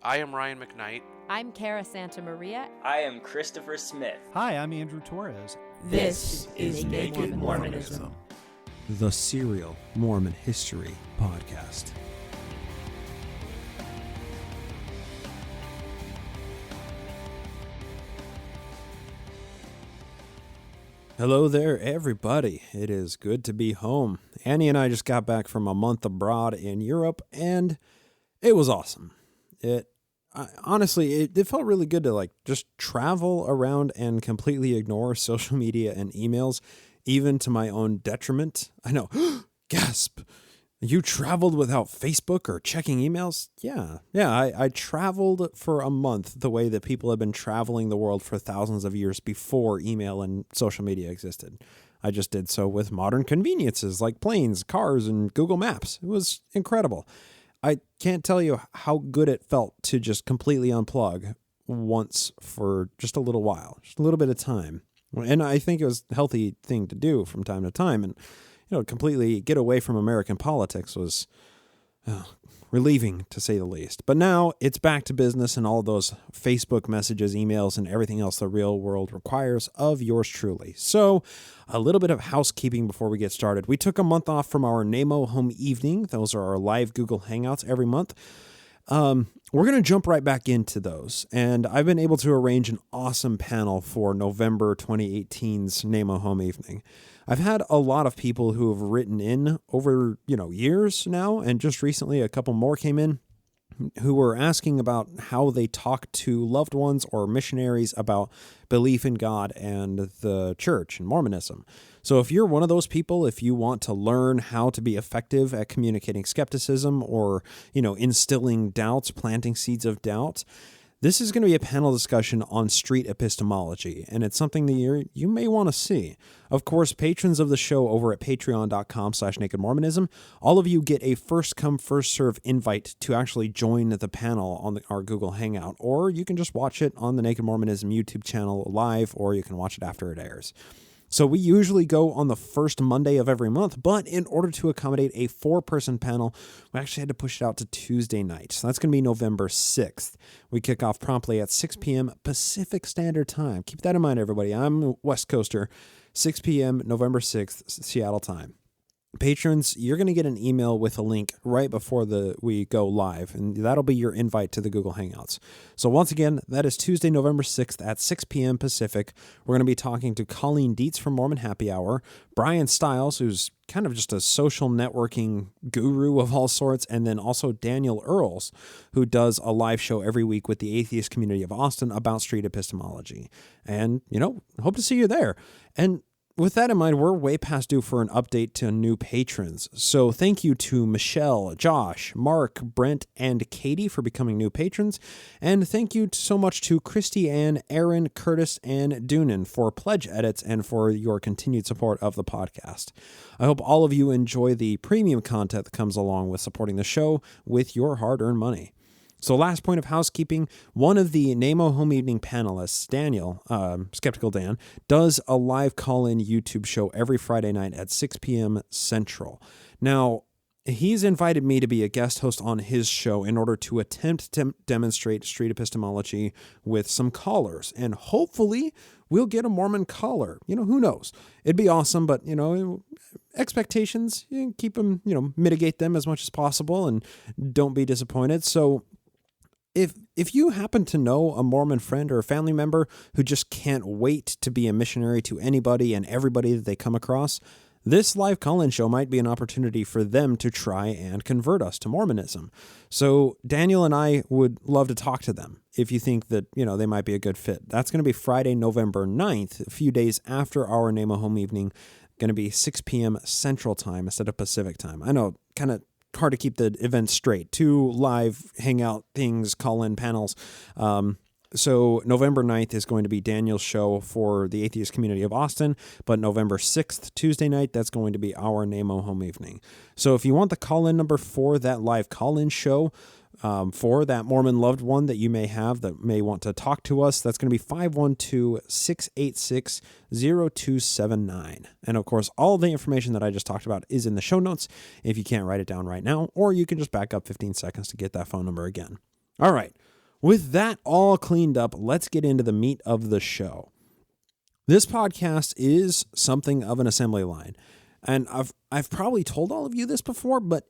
I am Ryan McKnight. I'm Cara Santa Maria. I am Christopher Smith. Hi, I'm Andrew Torres. This is Naked Mormonism, the serial Mormon history podcast. Hello there, everybody. It is good to be home. Annie and I just got back from a month abroad in Europe, and it was awesome. Honestly, it felt really good to just travel around and completely ignore social media and emails, even to my own detriment. I know, gasp. You traveled without Facebook or checking emails? Yeah, I traveled for a month the way that people have been traveling the world for thousands of years before email and social media existed. I just did so with modern conveniences like planes, cars, and Google Maps. It was incredible. I can't tell you how good it felt to just completely unplug once for just a little while, just a little bit of time. And I think it was a healthy thing to do from time to time. And, completely get away from American politics was relieving, to say the least. But now it's back to business and all those Facebook messages, emails, and everything else the real world requires of yours truly. So a little bit of housekeeping before we get started. We took a month off from our NAMO home evening. Those are our live Google Hangouts every month. We're going to jump right back into those. And I've been able to arrange an awesome panel for November 2018's NAMO home evening. I've had a lot of people who have written in over, years now, and just recently a couple more came in who were asking about how they talk to loved ones or missionaries about belief in God and the church and Mormonism. So if you're one of those people, if you want to learn how to be effective at communicating skepticism or, instilling doubts, planting seeds of doubt, this is going to be a panel discussion on street epistemology, and it's something that you may want to see. Of course, patrons of the show over at patreon.com/nakedmormonism, all of you get a first-come, first-serve invite to actually join the panel on our Google Hangout, or you can just watch it on the Naked Mormonism YouTube channel live, or you can watch it after it airs. So we usually go on the first Monday of every month, but in order to accommodate a 4-person panel, we actually had to push it out to Tuesday night. So that's going to be November 6th. We kick off promptly at 6 p.m. Pacific Standard Time. Keep that in mind, everybody. I'm a West Coaster. 6 p.m. November 6th, Seattle time. Patrons, you're going to get an email with a link right before we go live, and that'll be your invite to the Google Hangouts. So once again, that is Tuesday, November 6th at 6 p.m. Pacific. We're going to be talking to Colleen Dietz from Mormon Happy Hour, Brian Stiles, who's kind of just a social networking guru of all sorts, and then also Daniel Earls, who does a live show every week with the atheist community of Austin about street epistemology. And, hope to see you there. And with that in mind, we're way past due for an update to new patrons. So thank you to Michelle, Josh, Mark, Brent, and Katie for becoming new patrons. And thank you so much to Christy Ann, Aaron, Curtis, and Doonan for pledge edits and for your continued support of the podcast. I hope all of you enjoy the premium content that comes along with supporting the show with your hard-earned money. So last point of housekeeping, one of the NAMO home evening panelists, Daniel, Skeptical Dan, does a live call-in YouTube show every Friday night at 6 p.m. Central. Now, he's invited me to be a guest host on his show in order to attempt to demonstrate street epistemology with some callers. And hopefully we'll get a Mormon caller. Who knows? It'd be awesome, but, expectations, keep them, mitigate them as much as possible and don't be disappointed. So If you happen to know a Mormon friend or a family member who just can't wait to be a missionary to anybody and everybody that they come across, this live call-in show might be an opportunity for them to try and convert us to Mormonism. So Daniel and I would love to talk to them if you think that, they might be a good fit. That's going to be Friday, November 9th, a few days after our NAMO home evening, going to be 6 p.m. Central Time instead of Pacific Time. I know, kind of hard to keep the event straight. 2 live hangout things, call-in panels. So November 9th is going to be Daniel's show for the atheist community of Austin, but November 6th, Tuesday night, that's going to be our NAMO home evening. So if you want the call-in number for that live call-in show, for that Mormon loved one that you may have that may want to talk to us, that's going to be 512-686-0279. And of course, all the information that I just talked about is in the show notes if you can't write it down right now, or you can just back up 15 seconds to get that phone number again. All right. With that all cleaned up, let's get into the meat of the show. This podcast is something of an assembly line, and I've probably told all of you this before, but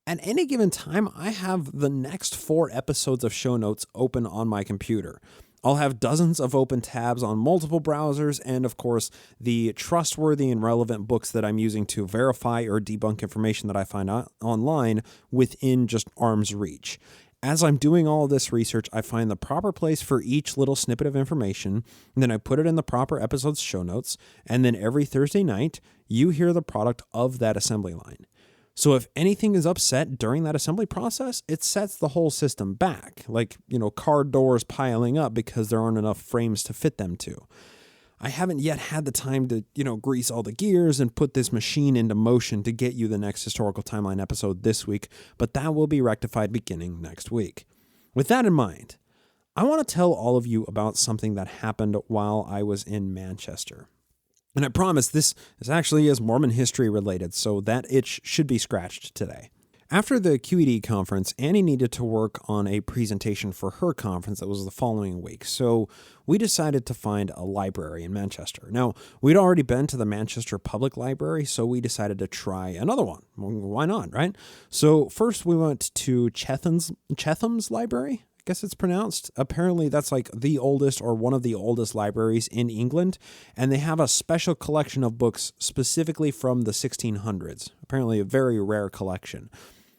at any given time, I have the next 4 episodes of show notes open on my computer. I'll have dozens of open tabs on multiple browsers, and of course, the trustworthy and relevant books that I'm using to verify or debunk information that I find online within just arm's reach. As I'm doing all of this research, I find the proper place for each little snippet of information, and then I put it in the proper episode's show notes, and then every Thursday night, you hear the product of that assembly line. So if anything is upset during that assembly process, it sets the whole system back, like, car doors piling up because there aren't enough frames to fit them to. I haven't yet had the time to, grease all the gears and put this machine into motion to get you the next Historical Timeline episode this week, but that will be rectified beginning next week. With that in mind, I want to tell all of you about something that happened while I was in Manchester. And I promise this actually is Mormon history related, so that itch should be scratched today. After the QED conference, Annie needed to work on a presentation for her conference that was the following week, so we decided to find a library in Manchester. Now, we'd already been to the Manchester Public Library, so we decided to try another one. Why not, right? So first we went to Chetham's Library. I guess it's pronounced. Apparently that's like the oldest or one of the oldest libraries in England, and they have a special collection of books specifically from the 1600s. Apparently a very rare collection.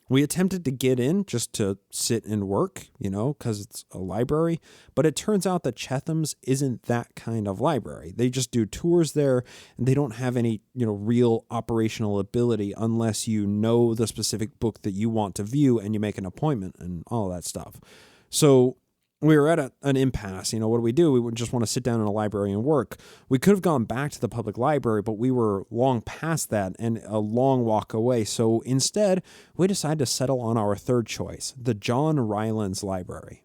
We attempted to get in just to sit and work, because it's a library, but it turns out that Chetham's isn't that kind of library. They just do tours there, and they don't have any, real operational ability unless you know the specific book that you want to view and you make an appointment and all that stuff. So we were at an impasse. What do? We would just want to sit down in a library and work. We could have gone back to the public library, but we were long past that and a long walk away. So instead, we decided to settle on our third choice, the John Rylands Library.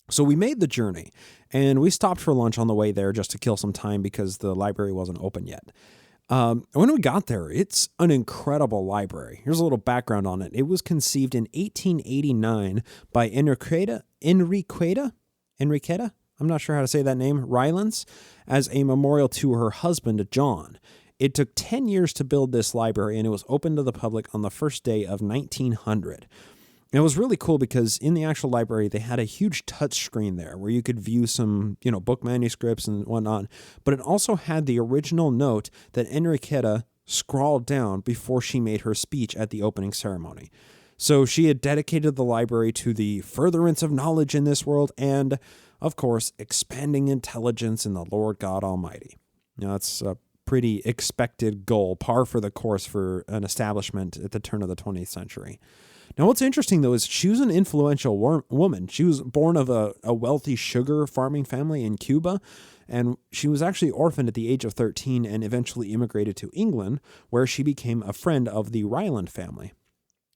So we made the journey, and we stopped for lunch on the way there just to kill some time because the library wasn't open yet. When we got there, it's an incredible library. Here's a little background on it. It was conceived in 1889 by Enriqueta, I'm not sure how to say that name, Rylands, as a memorial to her husband, John. It took 10 years to build this library, and it was open to the public on the first day of 1900. And it was really cool because in the actual library, they had a huge touch screen there where you could view some, book manuscripts and whatnot. But it also had the original note that Enriqueta scrawled down before she made her speech at the opening ceremony. So she had dedicated the library to the furtherance of knowledge in this world and, of course, expanding intelligence in the Lord God Almighty. Now, that's a pretty expected goal, par for the course for an establishment at the turn of the 20th century. Now, what's interesting, though, is she was an influential woman. She was born of a wealthy sugar farming family in Cuba, and she was actually orphaned at the age of 13 and eventually immigrated to England, where she became a friend of the Ryland family.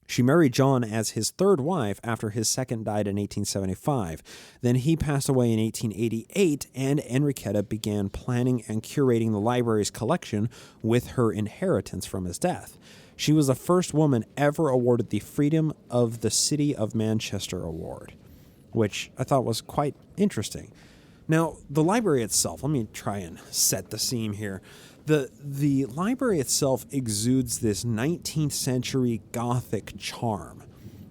She married John as his third wife after his second died in 1875. Then he passed away in 1888, and Enriqueta began planning and curating the library's collection with her inheritance from his death. She was the first woman ever awarded the Freedom of the City of Manchester Award, which I thought was quite interesting. Now, the library itself, let me try and set the scene here. The library itself exudes this 19th century Gothic charm.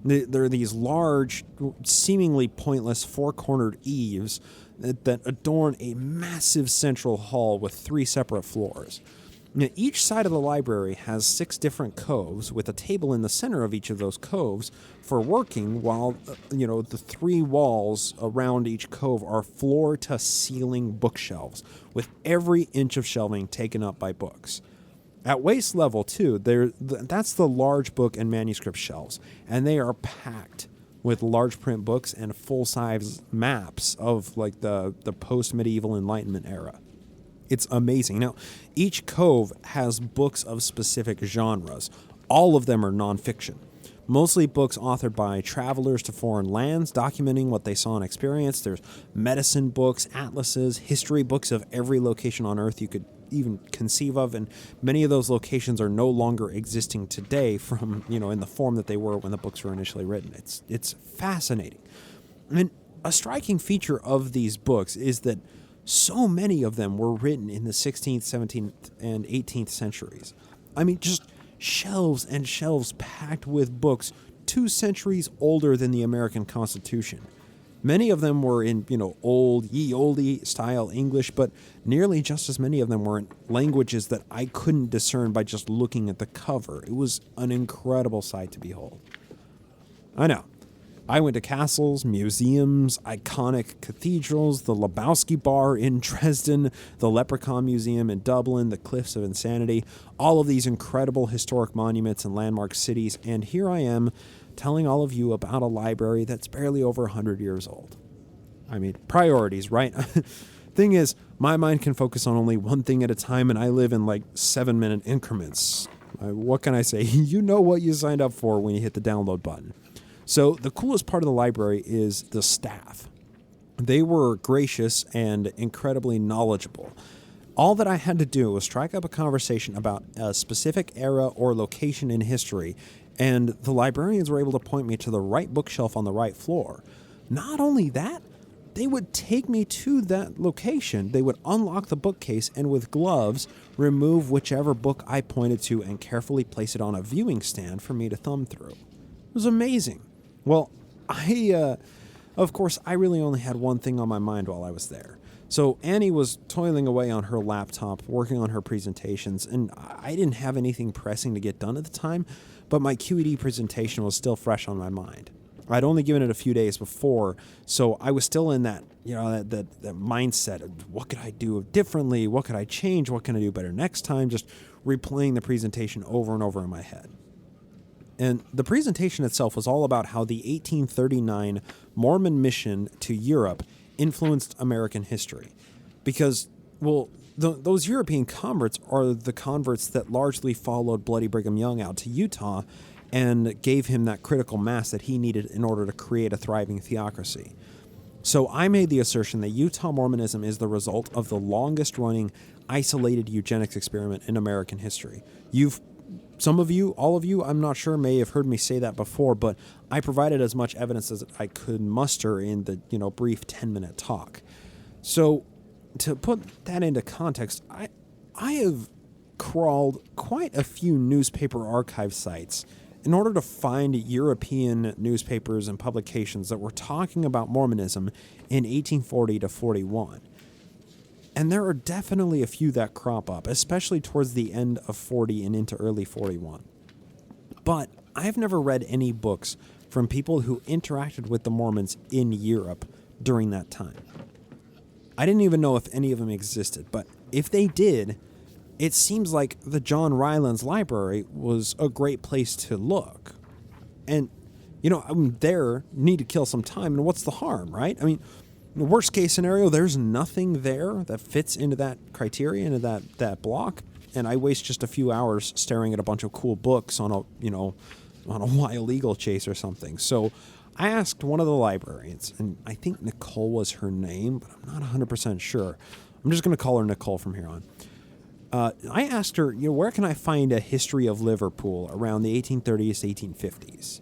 There are these large, seemingly pointless four-cornered eaves that adorn a massive central hall with 3 separate floors. Now, each side of the library has 6 different coves with a table in the center of each of those coves for working, while, the 3 walls around each cove are floor-to-ceiling bookshelves with every inch of shelving taken up by books. At waist level, too, that's the large book and manuscript shelves, and they are packed with large print books and full-size maps of, the post-medieval Enlightenment era. It's amazing. Now, each cove has books of specific genres. All of them are nonfiction. Mostly books authored by travelers to foreign lands, documenting what they saw and experienced. There's medicine books, atlases, history books of every location on Earth you could even conceive of, and many of those locations are no longer existing today from, in the form that they were when the books were initially written. It's fascinating. I mean, a striking feature of these books is that so many of them were written in the 16th, 17th, and 18th centuries. I mean, just shelves and shelves packed with books 2 centuries older than the American Constitution. Many of them were in, old, ye olde style English, but nearly just as many of them were in languages that I couldn't discern by just looking at the cover. It was an incredible sight to behold. I know. I went to castles, museums, iconic cathedrals, the Lebowski Bar in Dresden, the Leprechaun Museum in Dublin, the Cliffs of Insanity, all of these incredible historic monuments and landmark cities, and here I am telling all of you about a library that's barely over 100 years old. I mean, priorities, right? Thing is, my mind can focus on only one thing at a time, and I live in 7-minute increments. What can I say? You know what you signed up for when you hit the download button. So the coolest part of the library is the staff. They were gracious and incredibly knowledgeable. All that I had to do was strike up a conversation about a specific era or location in history, and the librarians were able to point me to the right bookshelf on the right floor. Not only that, they would take me to that location. They would unlock the bookcase and with gloves remove whichever book I pointed to and carefully place it on a viewing stand for me to thumb through. It was amazing. Well, of course, I really only had one thing on my mind while I was there. So Annie was toiling away on her laptop, working on her presentations, and I didn't have anything pressing to get done at the time, but my QED presentation was still fresh on my mind. I'd only given it a few days before, so I was still in that, that mindset of what could I do differently, what could I change, what can I do better next time, just replaying the presentation over and over in my head. And the presentation itself was all about how the 1839 Mormon mission to Europe influenced American history. Because, those European converts are the converts that largely followed Bloody Brigham Young out to Utah and gave him that critical mass that he needed in order to create a thriving theocracy. So I made the assertion that Utah Mormonism is the result of the longest-running isolated eugenics experiment in American history. Some of you, all of you, I'm not sure, may have heard me say that before, but I provided as much evidence as I could muster in the, brief 10-minute talk. So to put that into context, I have crawled quite a few newspaper archive sites in order to find European newspapers and publications that were talking about Mormonism in 1840 to 41. And there are definitely a few that crop up, especially towards the end of 40 and into early 41. But I've never read any books from people who interacted with the Mormons in Europe during that time. I didn't even know if any of them existed, but if they did, it seems like the John Rylands Library was a great place to look. And, I'm there, need to kill some time, and what's the harm, right? I mean, in the worst case scenario, there's nothing there that fits into that criteria, into that block, and I waste just a few hours staring at a bunch of cool books on a wild eagle chase or something. So I asked one of the librarians, and I think Nicole was her name, but I'm not 100% sure. I'm just going to call her Nicole from here on. I asked her, where can I find a history of Liverpool around the 1830s to 1850s?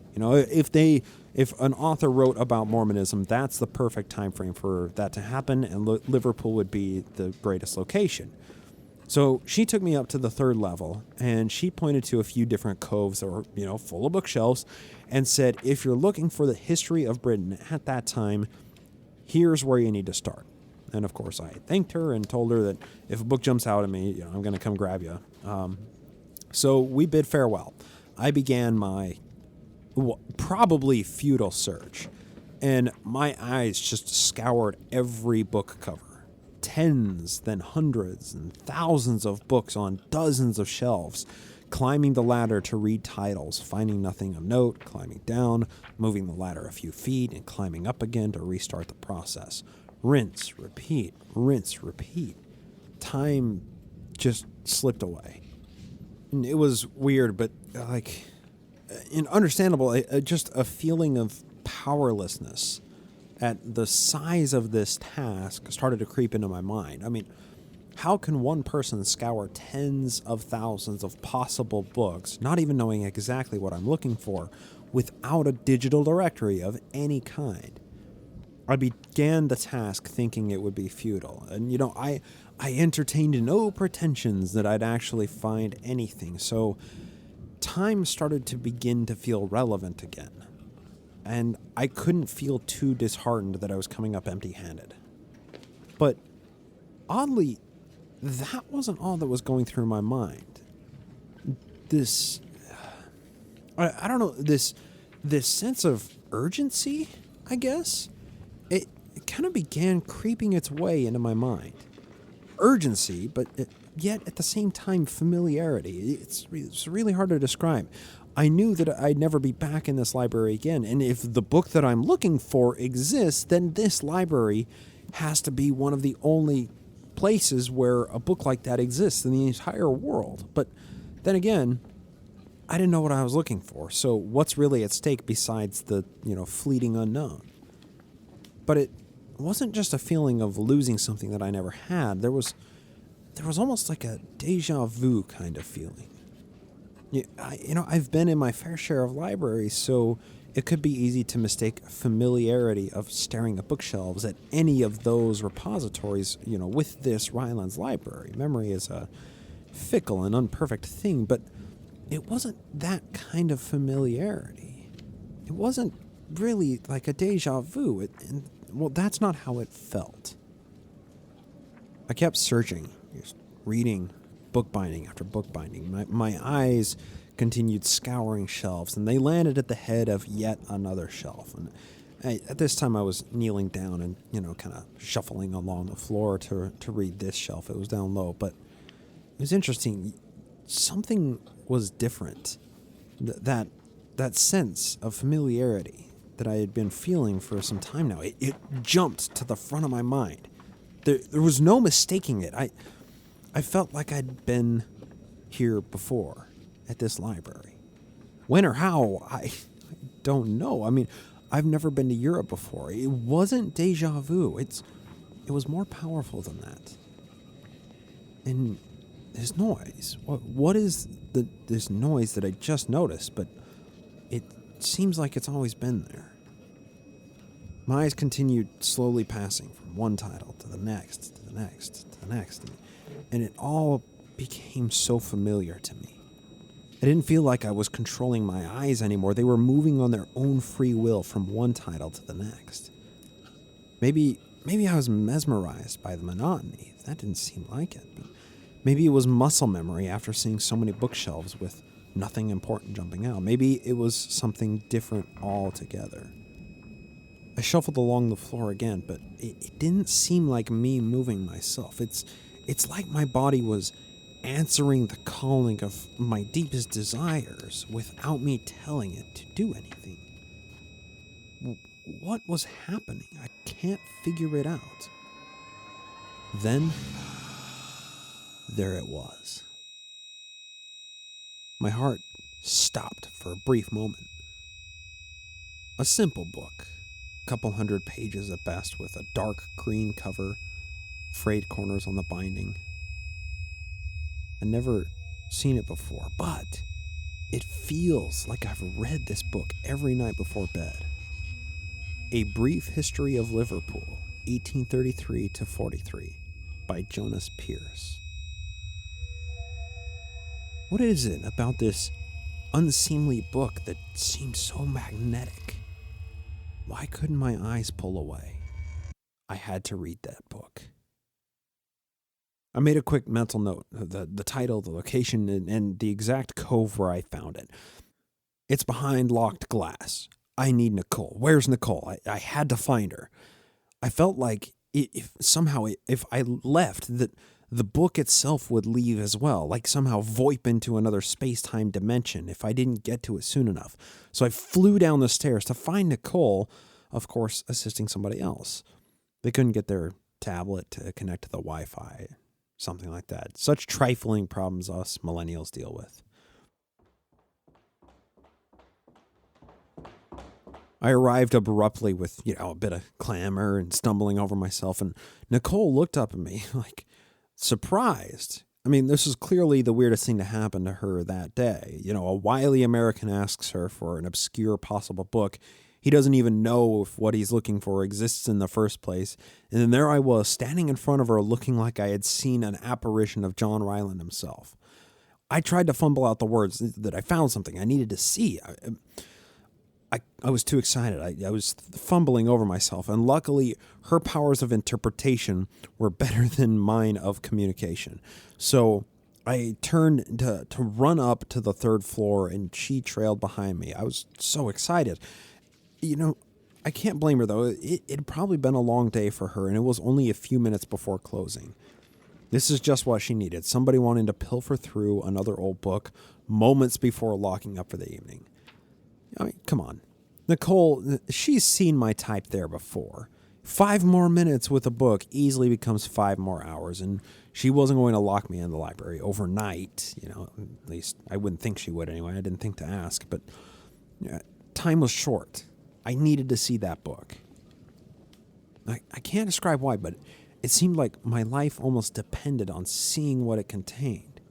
If an author wrote about Mormonism, that's the perfect time frame for that to happen, and Liverpool would be the greatest location. So she took me up to the 3rd level, and she pointed to a few different coves that were, full of bookshelves, and said, if you're looking for the history of Britain at that time, here's where you need to start. And of course, I thanked her and told her that if a book jumps out at me, I'm going to come grab you. So we bid farewell. I began my probably futile search, and my eyes just scoured every book cover. Tens, then hundreds, and thousands of books on dozens of shelves, climbing the ladder to read titles, finding nothing of note, climbing down, moving the ladder a few feet, and climbing up again to restart the process. Rinse, repeat, rinse, repeat. Time just slipped away. And it was weird, but understandable, just a feeling of powerlessness at the size of this task started to creep into my mind. I mean, how can one person scour tens of thousands of possible books, not even knowing exactly what I'm looking for, without a digital directory of any kind? I began the task thinking it would be futile, and I entertained no pretensions that I'd actually find anything, so time started to begin to feel relevant again, and I couldn't feel too disheartened that I was coming up empty-handed. But oddly, that wasn't all that was going through my mind. I don't know, this sense of urgency, I guess, it kind of began creeping its way into my mind. Urgency, but yet at the same time familiarity. It's really hard to describe. I knew that I'd never be back in this library again, and if the book that I'm looking for exists, then this library has to be one of the only places where a book like that exists in the entire world. But then again, I didn't know what I was looking for, so what's really at stake besides the, fleeting unknown? But it wasn't just a feeling of losing something that I never had. There was almost like a deja vu kind of feeling. I've been in my fair share of libraries, so it could be easy to mistake familiarity of staring at bookshelves at any of those repositories, with this Rylands Library. Memory is a fickle and imperfect thing, but it wasn't that kind of familiarity. It wasn't really like a deja vu. That's not how it felt. I kept searching, just reading bookbinding after bookbinding. My eyes continued scouring shelves, and they landed at the head of yet another shelf. And at this time, I was kneeling down and, kind of shuffling along the floor to read this shelf. It was down low, but it was interesting. Something was different. That sense of familiarity that I had been feeling for some time now, it jumped to the front of my mind. There was no mistaking it. I felt like I'd been here before at this library. When or how, I don't know. I mean, I've never been to Europe before. It wasn't deja vu. It was more powerful than that. And this noise, what is this noise that I just noticed? But it seems like it's always been there. My eyes continued slowly passing from one title to the next, to the next, to the next, and it all became so familiar to me. I didn't feel like I was controlling my eyes anymore. They were moving on their own free will from one title to the next. Maybe I was mesmerized by the monotony. That didn't seem like it. But maybe it was muscle memory after seeing so many bookshelves with nothing important jumping out. Maybe it was something different altogether. I shuffled along the floor again, but it didn't seem like me moving myself. It's like my body was answering the calling of my deepest desires without me telling it to do anything. What was happening? I can't figure it out. Then, there it was. My heart stopped for a brief moment. A simple book, a couple hundred pages at best, with a dark green cover, frayed corners on the binding. I'd never seen it before, but it feels like I've read this book every night before bed. A Brief History of Liverpool, 1833 to 43, by Jonas Pierce. What is it about this unseemly book that seems so magnetic? Why couldn't my eyes pull away? I had to read that book. I made a quick mental note of the title, the location, and the exact cove where I found it. It's behind locked glass. I need Nicole. Where's Nicole? I had to find her. I felt like if I left, that the book itself would leave as well, like somehow VoIP into another space-time dimension if I didn't get to it soon enough. So I flew down the stairs to find Nicole, of course, assisting somebody else. They couldn't get their tablet to connect to the Wi-Fi. Something like that. Such trifling problems us millennials deal with. I arrived abruptly with, a bit of clamor and stumbling over myself, and Nicole looked up at me, like, surprised. I mean, this was clearly the weirdest thing to happen to her that day. A wily American asks her for an obscure possible book, He doesn't even know if what he's looking for exists in the first place. And then there I was, standing in front of her looking like I had seen an apparition of John Rylands himself. I tried to fumble out the words that I found something I needed to see. I was too excited. I was fumbling over myself, and luckily her powers of interpretation were better than mine of communication. So I turned to run up to the third floor, and she trailed behind me. I was so excited. I can't blame her, though. It had probably been a long day for her, and it was only a few minutes before closing. This is just what she needed. Somebody wanting to pilfer through another old book moments before locking up for the evening. I mean, come on. Nicole, she's seen my type there before. 5 more minutes with a book easily becomes 5 more hours, and she wasn't going to lock me in the library overnight. At least I wouldn't think she would anyway. I didn't think to ask, but time was short. I needed to see that book. I can't describe why, but it seemed like my life almost depended on seeing what it contained.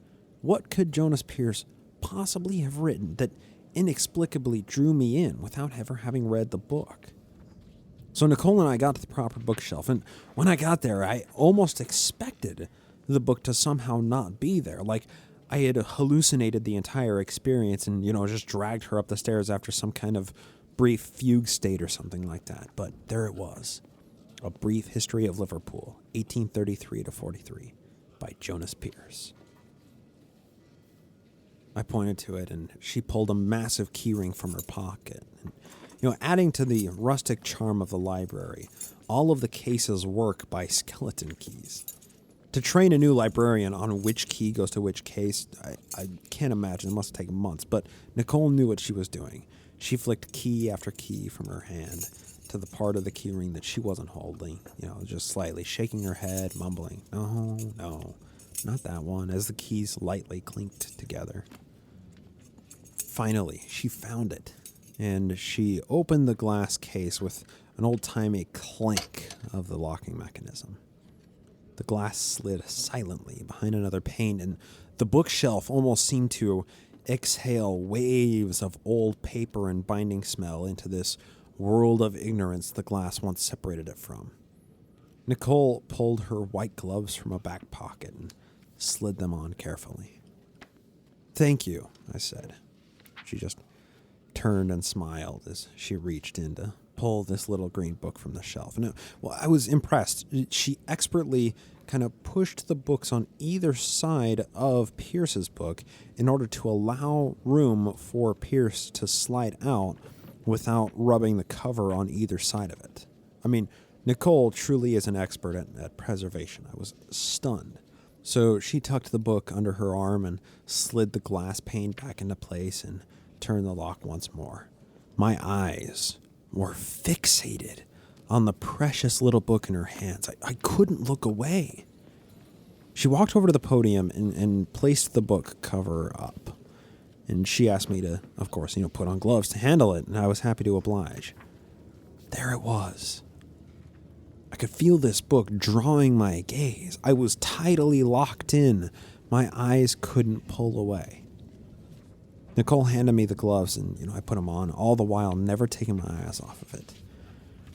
What could Jonas Pierce possibly have written that inexplicably drew me in without ever having read the book? So Nicole and I got to the proper bookshelf, and when I got there, I almost expected the book to somehow not be there, like I had hallucinated the entire experience and, just dragged her up the stairs after some kind of brief fugue state or something like that. But there it was. A Brief History of Liverpool, 1833 to 43, by Jonas Pierce. I pointed to it, and she pulled a massive keyring from her pocket. And, adding to the rustic charm of the library, all of the cases work by skeleton keys. To train a new librarian on which key goes to which case, I can't imagine. It must take months, but Nicole knew what she was doing. She flicked key after key from her hand to the part of the keyring that she wasn't holding, just slightly shaking her head, mumbling, no, not that one, as the keys lightly clinked together. Finally, she found it, and she opened the glass case with an old-timey clank of the locking mechanism. The glass slid silently behind another pane, and the bookshelf almost seemed to exhale waves of old paper and binding smell into this world of ignorance the glass once separated it from. Nicole pulled her white gloves from a back pocket and slid them on carefully. "Thank you," I said. She just turned and smiled as she reached in to pull this little green book from the shelf. And I was impressed. She expertly kind of pushed the books on either side of Pierce's book in order to allow room for Pierce to slide out without rubbing the cover on either side of it. I mean, Nicole truly is an expert at preservation. I was stunned. So she tucked the book under her arm and slid the glass pane back into place and turned the lock once more. My eyes were fixated on the precious little book in her hands. I couldn't look away. She walked over to the podium and placed the book cover up. And she asked me to, of course, put on gloves to handle it, and I was happy to oblige. There it was. I could feel this book drawing my gaze. I was tidally locked in. My eyes couldn't pull away. Nicole handed me the gloves, and, I put them on, all the while never taking my eyes off of it.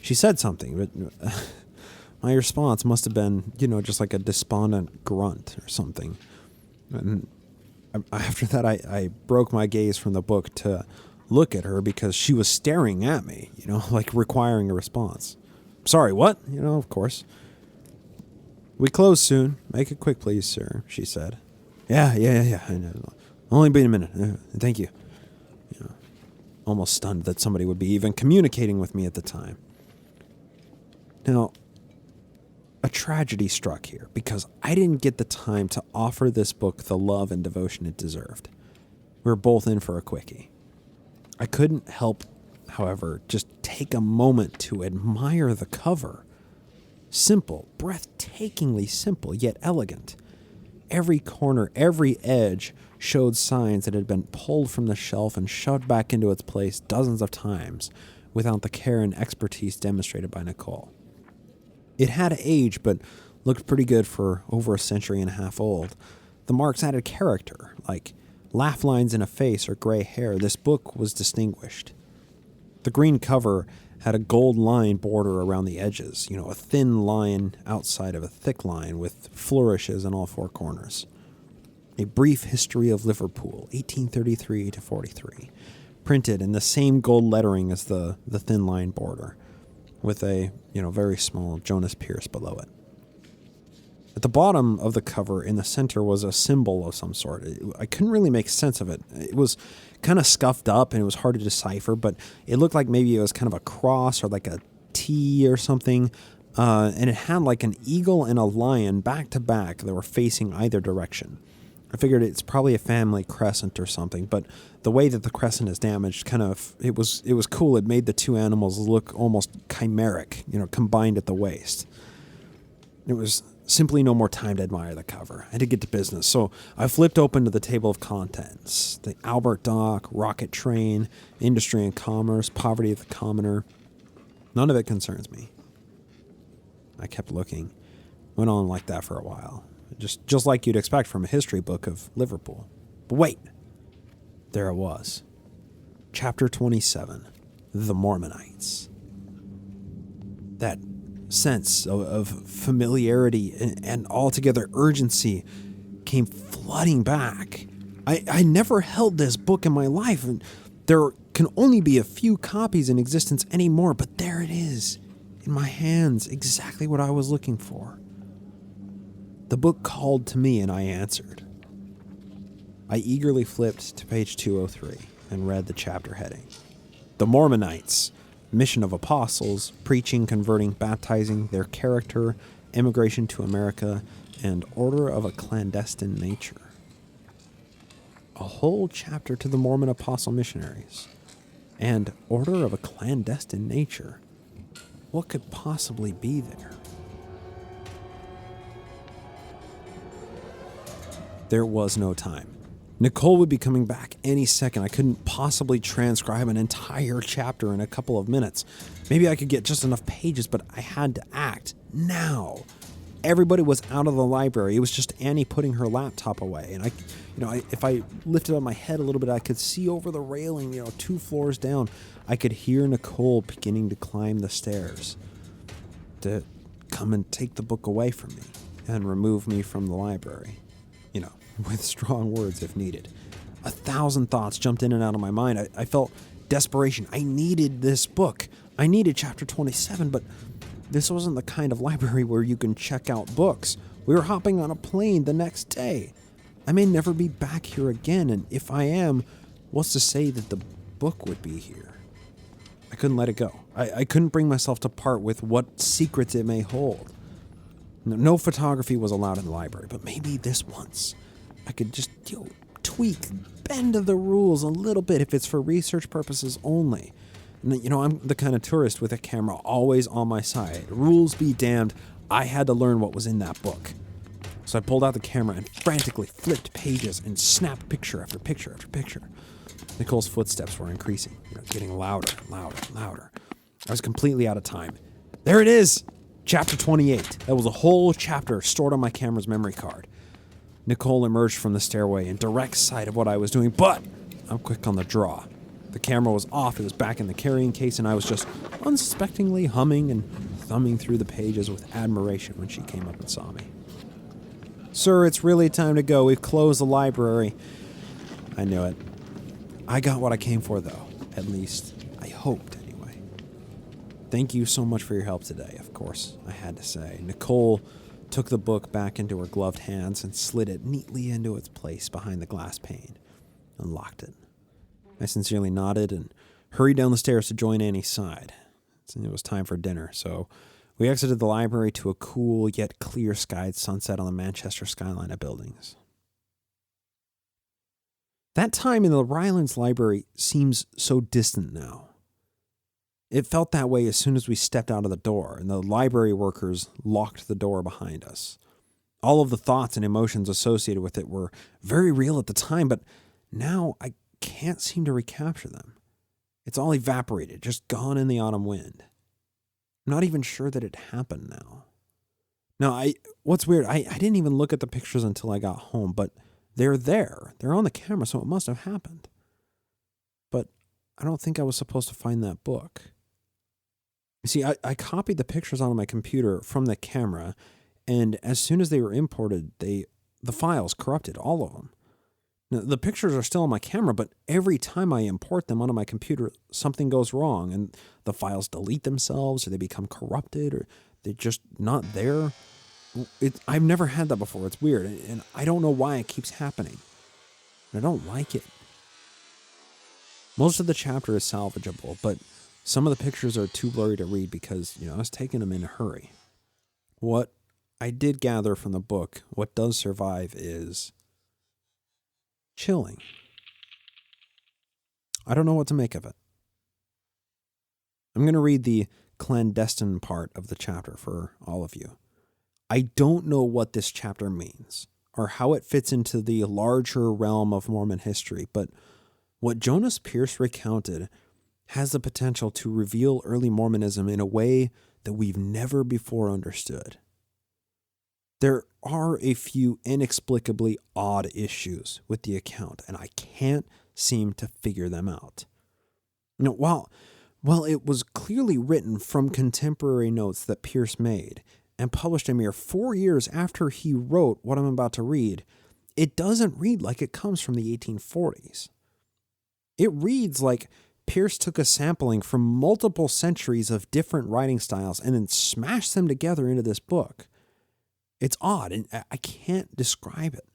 She said something, but my response must have been, just like a despondent grunt or something. And after that, I broke my gaze from the book to look at her because she was staring at me, like requiring a response. "Sorry, what?" Of course. "We close soon. Make it quick, please, sir," she said. Yeah. I know. Only be a minute. Thank you. Almost stunned that somebody would be even communicating with me at the time. Now, a tragedy struck here because I didn't get the time to offer this book the love and devotion it deserved. We were both in for a quickie. I couldn't help, however, just take a moment to admire the cover. Simple, breathtakingly simple, yet elegant. Every corner, every edge showed signs that it had been pulled from the shelf and shoved back into its place dozens of times without the care and expertise demonstrated by Nicole. It had age, but looked pretty good for over a century and a half old. The marks added character, like laugh lines in a face or gray hair. This book was distinguished. The green cover had a gold line border around the edges, a thin line outside of a thick line with flourishes in all four corners. A Brief History of Liverpool, 1833 to 43, printed in the same gold lettering as the thin line border, with a, very small Jonas Pierce below it. At the bottom of the cover in the center was a symbol of some sort. I couldn't really make sense of it. It was kind of scuffed up and it was hard to decipher, but it looked like maybe it was kind of a cross or like a T or something. And it had like an eagle and a lion back to back that were facing either direction. I figured it's probably a family crescent or something, but the way that the crescent is damaged it was cool. It made the two animals look almost chimeric, combined at the waist. It was simply no more time to admire the cover. I had to get to business, so I flipped open to the table of contents. The Albert Dock, Rocket Train, Industry and Commerce, Poverty of the Commoner. None of it concerns me. I kept looking. Went on like that for a while. Just like you'd expect from a history book of Liverpool. But wait! There it was. Chapter 27, The Mormonites. That sense of familiarity and altogether urgency came flooding back. I never held this book in my life, and there can only be a few copies in existence anymore, but there it is, in my hands, exactly what I was looking for. The book called to me, and I answered. I eagerly flipped to page 203 and read the chapter heading. The Mormonites, Mission of Apostles, Preaching, Converting, Baptizing, Their Character, Immigration to America, and Order of a Clandestine Nature. A whole chapter to the Mormon Apostle Missionaries. And Order of a Clandestine Nature. What could possibly be there? There was no time. Nicole would be coming back any second. I couldn't possibly transcribe an entire chapter in a couple of minutes. Maybe I could get just enough pages, but I had to act now. Everybody was out of the library. It was just Annie putting her laptop away. And if I lifted up my head a little bit, I could see over the railing, 2 floors down. I could hear Nicole beginning to climb the stairs to come and take the book away from me and remove me from the library. With strong words if needed. 1,000 thoughts jumped in and out of my mind. I felt desperation. I needed this book. I needed chapter 27, but this wasn't the kind of library where you can check out books. We were hopping on a plane the next day. I may never be back here again, and if I am, what's to say that the book would be here? I couldn't let it go. I couldn't bring myself to part with what secrets it may hold. No photography was allowed in the library, but maybe this once I could just tweak, bend the rules a little bit if it's for research purposes only. And, I'm the kind of tourist with a camera always on my side. Rules be damned, I had to learn what was in that book. So I pulled out the camera and frantically flipped pages and snapped picture after picture after picture. Nicole's footsteps were increasing, getting louder, louder, louder. I was completely out of time. There it is! Chapter 28. That was a whole chapter stored on my camera's memory card. Nicole emerged from the stairway in direct sight of what I was doing, but I'm quick on the draw. The camera was off, it was back in the carrying case, and I was just unsuspectingly humming and thumbing through the pages with admiration when she came up and saw me. Sir, it's really time to go. We've closed the library. I knew it. I got what I came for, though. At least, I hoped, anyway. Thank you so much for your help today, of course, I had to say. Nicole took the book back into her gloved hands and slid it neatly into its place behind the glass pane, and locked it. I sincerely nodded and hurried down the stairs to join Annie's side. It was time for dinner, so we exited the library to a cool yet clear-skied sunset on the Manchester skyline of buildings. That time in the Rylands Library seems so distant now. It felt that way as soon as we stepped out of the door and the library workers locked the door behind us. All of the thoughts and emotions associated with it were very real at the time, but now I can't seem to recapture them. It's all evaporated, just gone in the autumn wind. I'm not even sure that it happened now. No, what's weird, I didn't even look at the pictures until I got home, but they're there. They're on the camera, so it must have happened. But I don't think I was supposed to find that book. You see, I copied the pictures onto my computer from the camera, and as soon as they were imported, the files corrupted, all of them. Now, the pictures are still on my camera, but every time I import them onto my computer, something goes wrong, and the files delete themselves, or they become corrupted, or they're just not there. I've never had that before. It's weird, and I don't know why it keeps happening. I don't like it. Most of the chapter is salvageable, but some of the pictures are too blurry to read because, I was taking them in a hurry. What I did gather from the book, what does survive is chilling. I don't know what to make of it. I'm going to read the clandestine part of the chapter for all of you. I don't know what this chapter means or how it fits into the larger realm of Mormon history, but what Jonas Pierce recounted has the potential to reveal early Mormonism in a way that we've never before understood. There are a few inexplicably odd issues with the account, and I can't seem to figure them out. While it was clearly written from contemporary notes that Pierce made and published a mere 4 years after he wrote what I'm about to read, it doesn't read like it comes from the 1840s. It reads like Pierce took a sampling from multiple centuries of different writing styles and then smashed them together into this book. It's odd, and I can't describe it.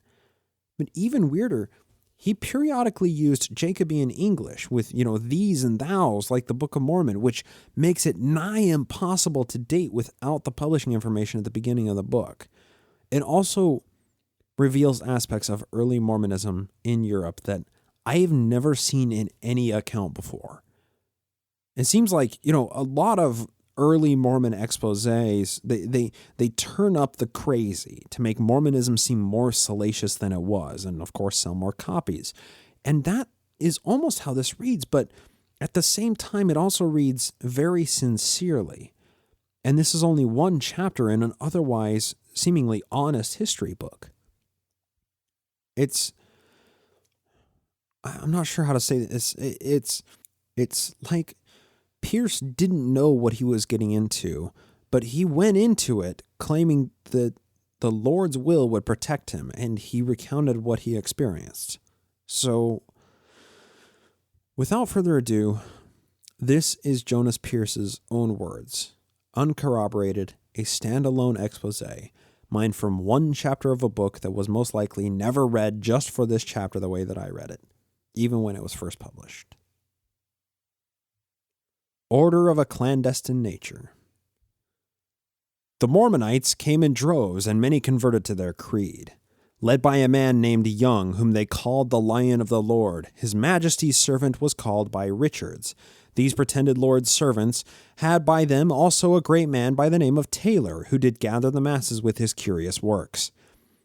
But even weirder, he periodically used Jacobean English with, these and thous like the Book of Mormon, which makes it nigh impossible to date without the publishing information at the beginning of the book. It also reveals aspects of early Mormonism in Europe that I have never seen in any account before. It seems like, a lot of early Mormon exposés, they turn up the crazy to make Mormonism seem more salacious than it was, and of course sell more copies. And that is almost how this reads, but at the same time, it also reads very sincerely. And this is only one chapter in an otherwise seemingly honest history book. I'm not sure how to say this. It's like Pierce didn't know what he was getting into, but he went into it claiming that the Lord's will would protect him, and he recounted what he experienced. So, without further ado, this is Jonas Pierce's own words, uncorroborated, a standalone exposé, mined from one chapter of a book that was most likely never read just for this chapter the way that I read it, even when it was first published. Order of a clandestine nature. The Mormonites came in droves, and many converted to their creed. Led by a man named Young, whom they called the Lion of the Lord, His Majesty's servant was called by Richards. These pretended Lord's servants had by them also a great man by the name of Taylor, who did gather the masses with his curious works.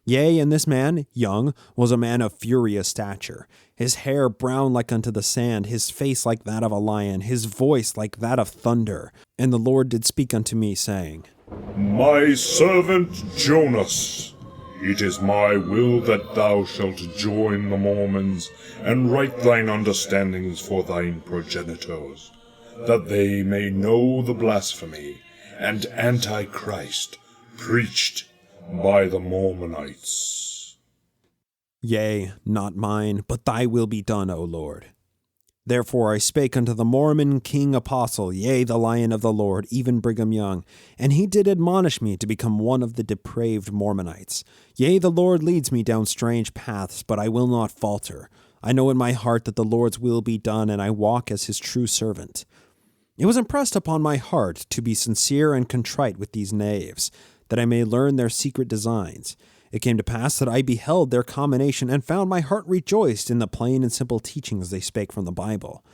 Yea, and this man, Young, was a man of furious stature, his hair brown like unto the sand, his face like that of a lion, his voice like that of thunder. And the Lord did speak unto me, saying, My servant Jonas, it is my will that thou shalt join the Mormons, and write thine understandings for thine progenitors, that they may know the blasphemy and Antichrist preached by the Mormonites. Yea, not mine, but thy will be done, O Lord. Therefore I spake unto the Mormon king apostle, yea, the Lion of the Lord, even Brigham Young, and he did admonish me to become one of the depraved Mormonites. Yea, the Lord leads me down strange paths, but I will not falter. I know in my heart that the Lord's will be done, and I walk as his true servant. It was impressed upon my heart to be sincere and contrite with these knaves, that I may learn their secret designs. It came to pass that I beheld their combination, and found my heart rejoiced in the plain and simple teachings they spake from the Bible.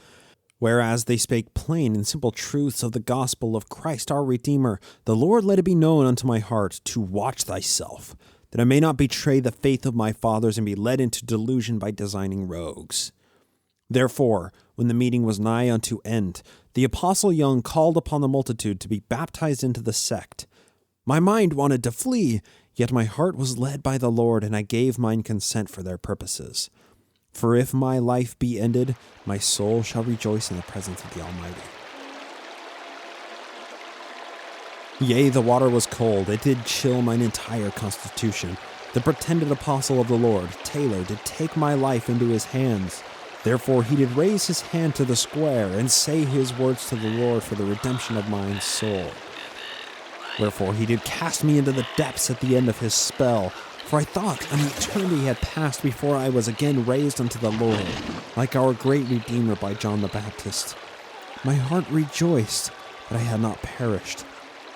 Whereas they spake plain and simple truths of the gospel of Christ our Redeemer, the Lord let it be known unto my heart to watch thyself, that I may not betray the faith of my fathers and be led into delusion by designing rogues. Therefore, when the meeting was nigh unto end, the apostle Young called upon the multitude to be baptized into the sect. My mind wanted to flee, yet my heart was led by the Lord, and I gave mine consent for their purposes. For if my life be ended, my soul shall rejoice in the presence of the Almighty. Yea, the water was cold, it did chill mine entire constitution. The pretended apostle of the Lord, Taylor, did take my life into his hands. Therefore he did raise his hand to the square, and say his words to the Lord for the redemption of mine soul. Wherefore he did cast me into the depths at the end of his spell, for I thought an eternity had passed before I was again raised unto the Lord, like our great Redeemer by John the Baptist. My heart rejoiced that I had not perished,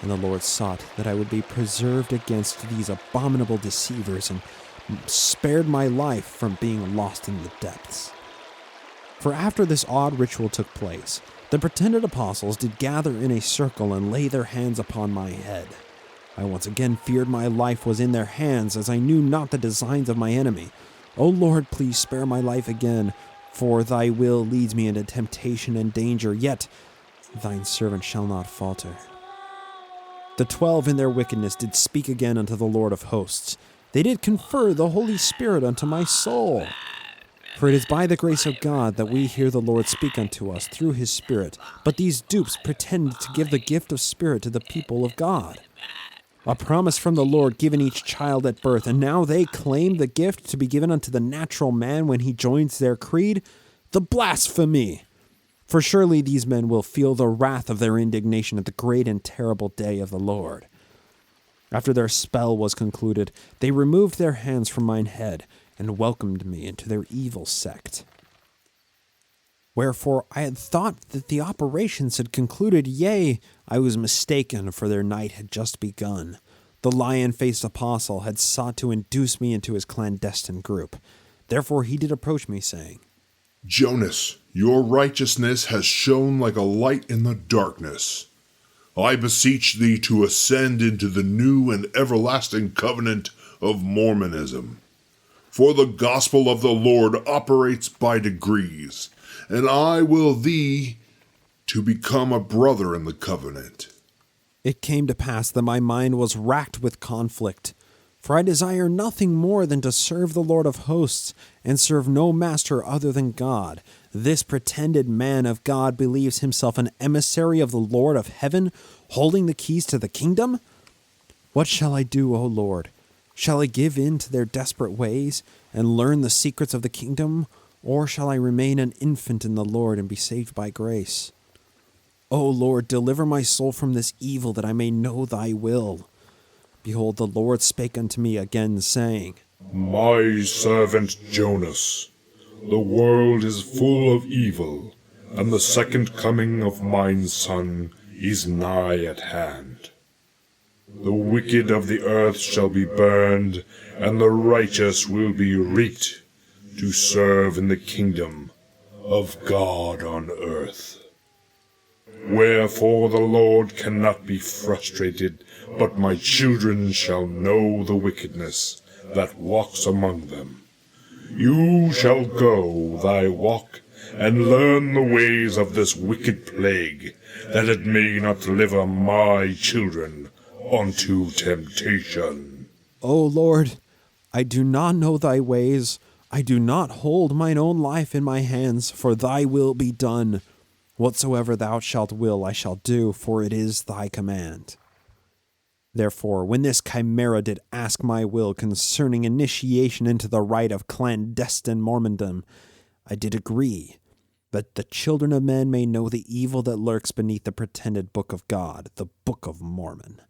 and the Lord sought that I would be preserved against these abominable deceivers, and spared my life from being lost in the depths. For after this odd ritual took place, the pretended apostles did gather in a circle and lay their hands upon my head. I once again feared my life was in their hands, as I knew not the designs of my enemy. O Lord, please spare my life again, for thy will leads me into temptation and danger, yet thine servant shall not falter. The 12 in their wickedness did speak again unto the Lord of hosts. They did confer the Holy Spirit unto my soul. For it is by the grace of God that we hear the Lord speak unto us through his Spirit, but these dupes pretend to give the gift of Spirit to the people of God. A promise from the Lord given each child at birth, and now they claim the gift to be given unto the natural man when he joins their creed? The blasphemy! For surely these men will feel the wrath of their indignation at the great and terrible day of the Lord. After their spell was concluded, they removed their hands from mine head, and welcomed me into their evil sect. Wherefore I had thought that the operations had concluded, yea, I was mistaken, for their night had just begun. The lion-faced apostle had sought to induce me into his clandestine group. Therefore he did approach me, saying, Jonas, your righteousness has shone like a light in the darkness. I beseech thee to ascend into the new and everlasting covenant of Mormonism. For the gospel of the Lord operates by degrees, and I will thee to become a brother in the covenant. It came to pass that my mind was racked with conflict, for I desire nothing more than to serve the Lord of hosts, and serve no master other than God. This pretended man of God believes himself an emissary of the Lord of heaven, holding the keys to the kingdom? What shall I do, O Lord? Shall I give in to their desperate ways and learn the secrets of the kingdom, or shall I remain an infant in the Lord and be saved by grace? O Lord, deliver my soul from this evil, that I may know thy will. Behold, the Lord spake unto me again, saying, My servant Jonas, the world is full of evil, and the second coming of mine Son is nigh at hand. The wicked of the earth shall be burned, and the righteous will be reaped, to serve in the kingdom of God on earth. Wherefore the Lord cannot be frustrated, but my children shall know the wickedness that walks among them. You shall go thy walk, and learn the ways of this wicked plague, that it may not deliver my children unto temptation. O Lord, I do not know thy ways. I do not hold mine own life in my hands, for thy will be done. Whatsoever thou shalt will, I shall do, for it is thy command. Therefore, when this chimera did ask my will concerning initiation into the rite of clandestine Mormondom, I did agree, that the children of men may know the evil that lurks beneath the pretended book of God, the Book of Mormon.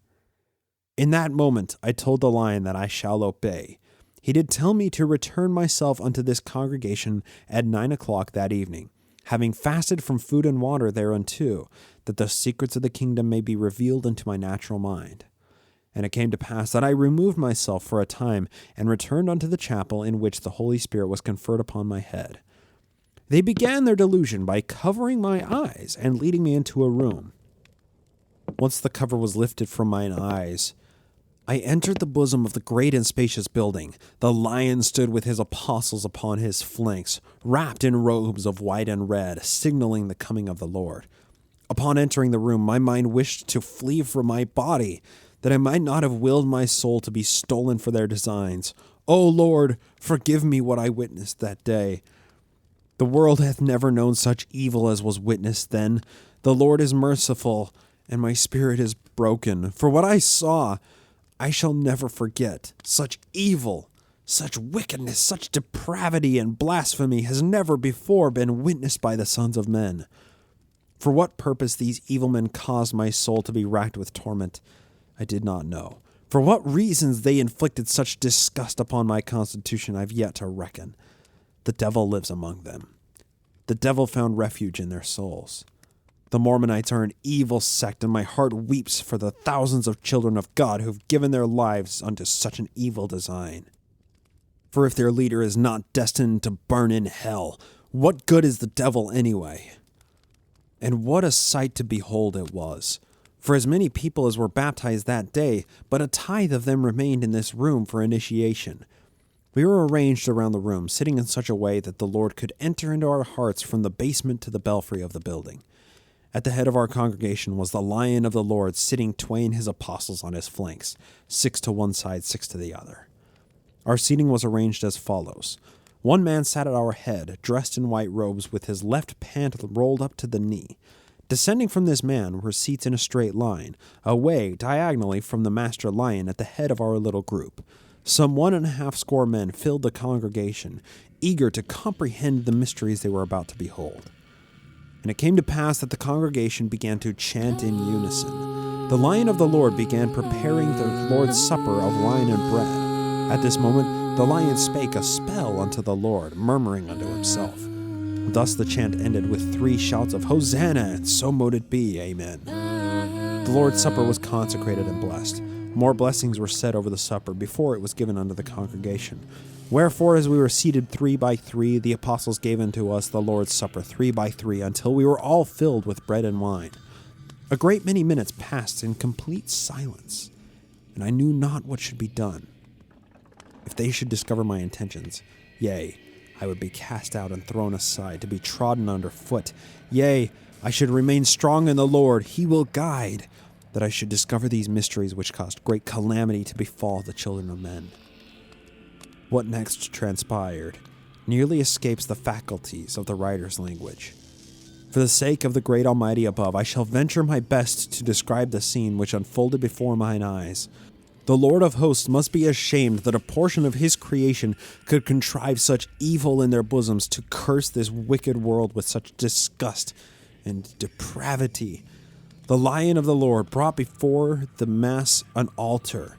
In that moment I told the lion that I shall obey. He did tell me to return myself unto this congregation at 9 o'clock that evening, having fasted from food and water thereunto, that the secrets of the kingdom may be revealed unto my natural mind. And it came to pass that I removed myself for a time, and returned unto the chapel in which the Holy Spirit was conferred upon my head. They began their delusion by covering my eyes and leading me into a room. Once the cover was lifted from mine eyes, I entered the bosom of the great and spacious building. The lion stood with his apostles upon his flanks, wrapped in robes of white and red, signaling the coming of the Lord. Upon entering the room, my mind wished to flee from my body, that I might not have willed my soul to be stolen for their designs. O Lord, forgive me what I witnessed that day. The world hath never known such evil as was witnessed then. The Lord is merciful, and my spirit is broken. For what I saw, I shall never forget. Such evil, such wickedness, such depravity and blasphemy has never before been witnessed by the sons of men. For what purpose these evil men caused my soul to be racked with torment, I did not know. For what reasons they inflicted such disgust upon my constitution I've yet to reckon. The devil lives among them. The devil found refuge in their souls. The Mormonites are an evil sect, and my heart weeps for the thousands of children of God who've given their lives unto such an evil design. For if their leader is not destined to burn in hell, what good is the devil anyway? And what a sight to behold it was. For as many people as were baptized that day, but a tithe of them remained in this room for initiation. We were arranged around the room, sitting in such a way that the Lord could enter into our hearts from the basement to the belfry of the building. At the head of our congregation was the Lion of the Lord, sitting twain his apostles on his flanks, 6 to one side, 6 to the other. Our seating was arranged as follows. One man sat at our head, dressed in white robes, with his left pant rolled up to the knee. Descending from this man were seats in a straight line, away diagonally from the master lion at the head of our little group. Some 1.5 score men filled the congregation, eager to comprehend the mysteries they were about to behold. And it came to pass that the congregation began to chant in unison. The Lion of the Lord began preparing the Lord's supper of wine and bread. At this moment, the lion spake a spell unto the Lord, murmuring unto himself. Thus the chant ended with 3 shouts of Hosanna, and so mote it be, Amen. The Lord's Supper was consecrated and blessed. More blessings were said over the supper before it was given unto the congregation. Wherefore, as we were seated 3 by 3, the apostles gave unto us the Lord's Supper 3 by 3, until we were all filled with bread and wine. A great many minutes passed in complete silence, and I knew not what should be done. If they should discover my intentions, yea, I would be cast out and thrown aside, to be trodden under foot. Yea, I should remain strong in the Lord. He will guide, that I should discover these mysteries which caused great calamity to befall the children of men. What next transpired nearly escapes the faculties of the writer's language. For the sake of the great Almighty above, I shall venture my best to describe the scene which unfolded before mine eyes. The Lord of hosts must be ashamed that a portion of his creation could contrive such evil in their bosoms to curse this wicked world with such disgust and depravity. The Lion of the Lord brought before the mass an altar,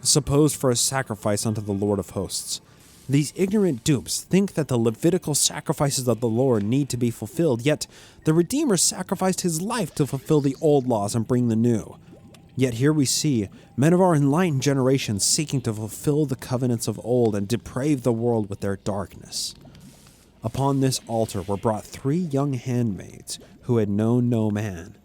supposed for a sacrifice unto the Lord of hosts. These ignorant dupes think that the Levitical sacrifices of the Lord need to be fulfilled, yet the Redeemer sacrificed his life to fulfill the old laws and bring the new. Yet here we see men of our enlightened generation seeking to fulfill the covenants of old and deprave the world with their darkness. Upon this altar were brought 3 young handmaids who had known no man.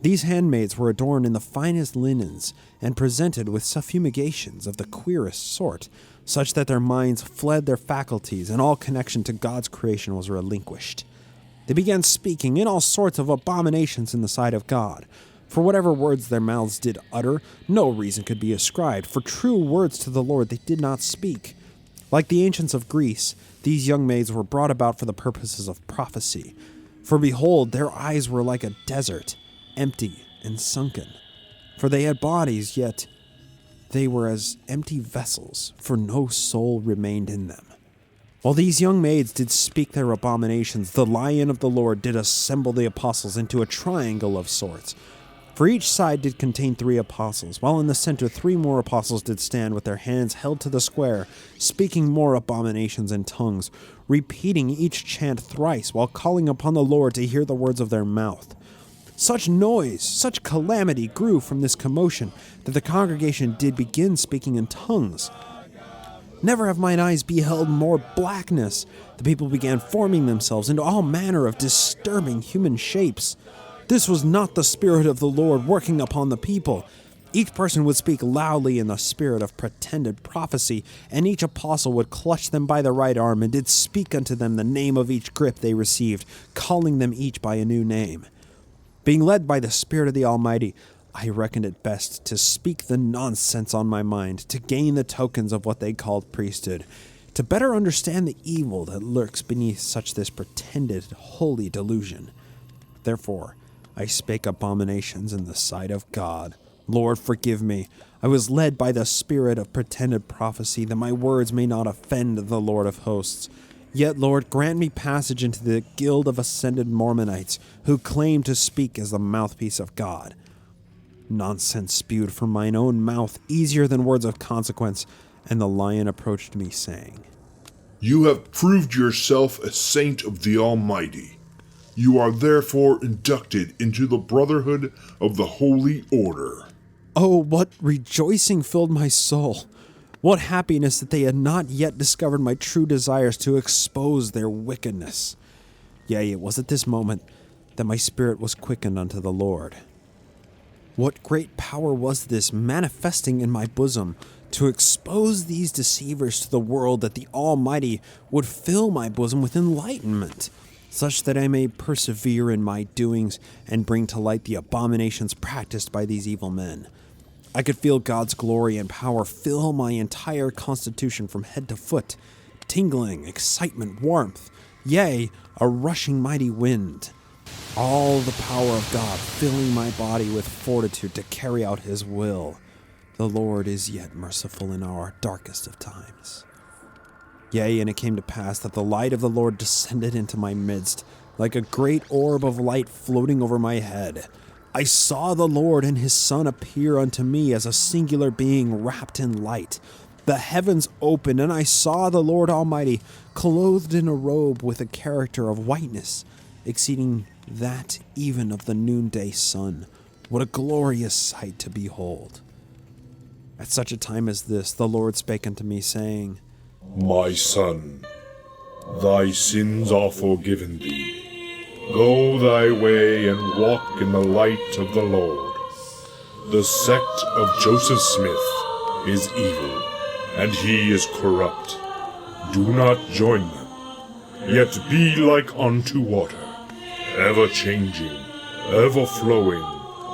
These handmaids were adorned in the finest linens and presented with suffumigations of the queerest sort, such that their minds fled their faculties and all connection to God's creation was relinquished. They began speaking in all sorts of abominations in the sight of God. For whatever words their mouths did utter, no reason could be ascribed, for true words to the Lord they did not speak. Like the ancients of Greece, these young maids were brought about for the purposes of prophecy. For behold, their eyes were like a desert, empty and sunken. For they had bodies, yet they were as empty vessels, for no soul remained in them. While these young maids did speak their abominations, the Lion of the Lord did assemble the apostles into a triangle of sorts. For each side did contain 3 apostles, while in the center 3 more apostles did stand with their hands held to the square, speaking more abominations in tongues, repeating each chant thrice, while calling upon the Lord to hear the words of their mouth. Such noise, such calamity grew from this commotion, that the congregation did begin speaking in tongues. Never have mine eyes beheld more blackness. The people began forming themselves into all manner of disturbing human shapes. This was not the Spirit of the Lord working upon the people. Each person would speak loudly in the spirit of pretended prophecy, and each apostle would clutch them by the right arm and did speak unto them the name of each grip they received, calling them each by a new name. Being led by the Spirit of the Almighty, I reckoned it best to speak the nonsense on my mind, to gain the tokens of what they called priesthood, to better understand the evil that lurks beneath such this pretended holy delusion. Therefore, I spake abominations in the sight of God. Lord, forgive me. I was led by the spirit of pretended prophecy, that my words may not offend the Lord of hosts. Yet, Lord, grant me passage into the guild of ascended Mormonites, who claim to speak as the mouthpiece of God. Nonsense spewed from mine own mouth, easier than words of consequence, and the lion approached me, saying, You have proved yourself a saint of the Almighty. You are therefore inducted into the brotherhood of the Holy Order. Oh, what rejoicing filled my soul! What happiness that they had not yet discovered my true desires to expose their wickedness! Yea, it was at this moment that my spirit was quickened unto the Lord. What great power was this manifesting in my bosom, to expose these deceivers to the world, that the Almighty would fill my bosom with enlightenment, such that I may persevere in my doings and bring to light the abominations practiced by these evil men. I could feel God's glory and power fill my entire constitution from head to foot, tingling, excitement, warmth, yea, a rushing mighty wind. All the power of God filling my body with fortitude to carry out his will. The Lord is yet merciful in our darkest of times. Yea, and it came to pass that the light of the Lord descended into my midst, like a great orb of light floating over my head. I saw the Lord and his Son appear unto me as a singular being wrapped in light. The heavens opened, and I saw the Lord Almighty, clothed in a robe with a character of whiteness, exceeding that even of the noonday sun. What a glorious sight to behold! At such a time as this, the Lord spake unto me, saying, My son, thy sins are forgiven thee. Go thy way and walk in the light of the Lord. The sect of Joseph Smith is evil, and he is corrupt. Do not join them, yet be like unto water, ever changing, ever flowing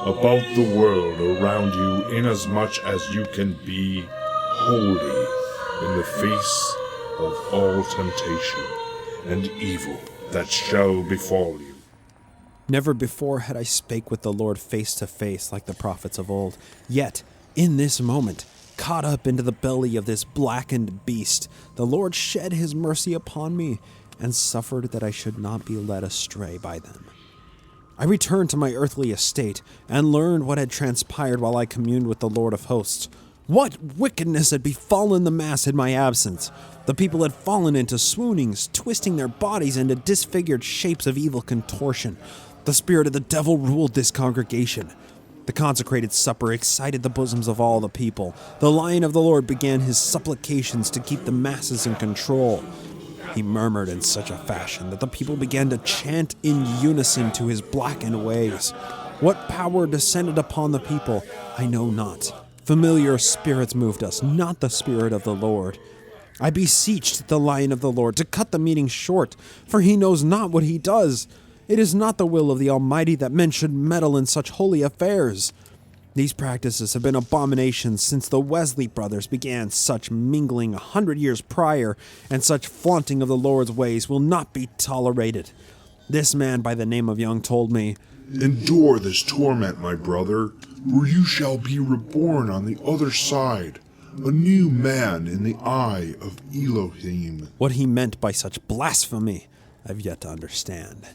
about the world around you, inasmuch as you can be holy in the face of all temptation and evil that shall befall you. Never before had I spake with the Lord face to face like the prophets of old. Yet, in this moment, caught up into the belly of this blackened beast, the Lord shed his mercy upon me, and suffered that I should not be led astray by them. I returned to my earthly estate, and learned what had transpired while I communed with the Lord of hosts. What wickedness had befallen the mass in my absence! The people had fallen into swoonings, twisting their bodies into disfigured shapes of evil contortion. The spirit of the devil ruled this congregation. The consecrated supper excited the bosoms of all the people. The Lion of the Lord began his supplications to keep the masses in control. He murmured in such a fashion that the people began to chant in unison to his blackened ways. What power descended upon the people, I know not. Familiar spirits moved us, not the Spirit of the Lord. I beseeched the Lion of the Lord to cut the meeting short, for he knows not what he does. It is not the will of the Almighty that men should meddle in such holy affairs. These practices have been abominations since the Wesley brothers began such mingling 100 years prior, and such flaunting of the Lord's ways will not be tolerated. This man by the name of Young told me, Endure this torment, my brother, for you shall be reborn on the other side, a new man in the eye of Elohim. What he meant by such blasphemy, I've yet to understand.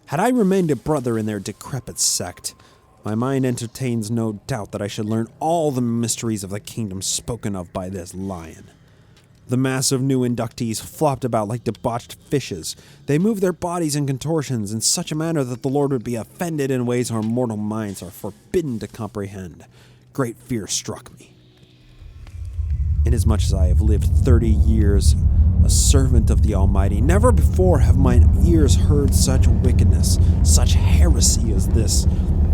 Had I remained a brother in their decrepit sect, my mind entertains no doubt that I should learn all the mysteries of the kingdom spoken of by this lion. The mass of new inductees flopped about like debauched fishes. They moved their bodies in contortions in such a manner that the Lord would be offended in ways our mortal minds are forbidden to comprehend. Great fear struck me. Inasmuch as I have lived 30 years, a servant of the Almighty, never before have mine ears heard such wickedness, such heresy as this.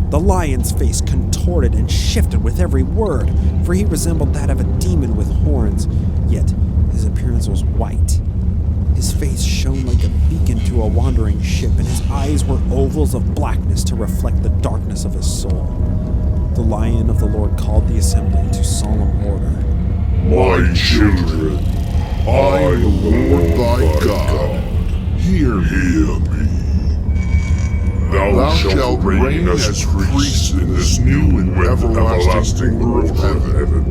The lion's face contorted and shifted with every word, for he resembled that of a demon with horns, yet his appearance was white. His face shone like a beacon to a wandering ship, and his eyes were ovals of blackness to reflect the darkness of his soul. the Lion of the Lord called the assembly into solemn order. My children, I, the Lord thy God, hear me. Thou shalt reign as priest in this new and everlasting order of heaven.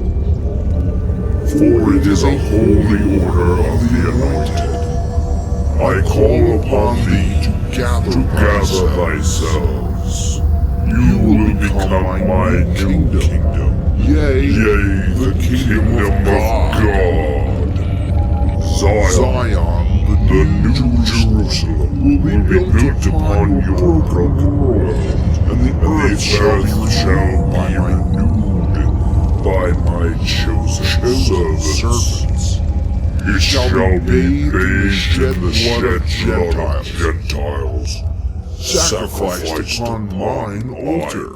For it is a holy order of the anointed. I call upon thee to gather thyself. You will become my new kingdom. Yea, the kingdom of God. Zion, the new Jerusalem, will be built upon your broken world, and the earth shall be renewed by my chosen servants. It shall be bathed in the shed blood of Gentiles, sacrificed upon mine altar.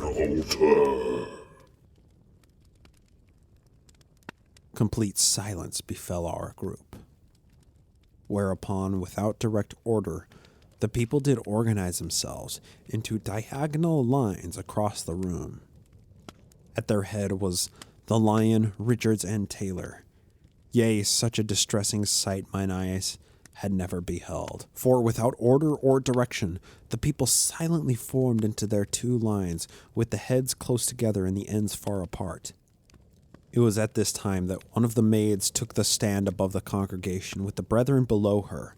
Complete silence befell our group. Whereupon, without direct order, the people did organize themselves into diagonal lines across the room. At their head was the Lion, Richards, and Taylor. Yea, such a distressing sight mine eyes had never beheld. For without order or direction, the people silently formed into their two lines, with the heads close together and the ends far apart. It was at this time that one of the maids took the stand above the congregation, with the brethren below her.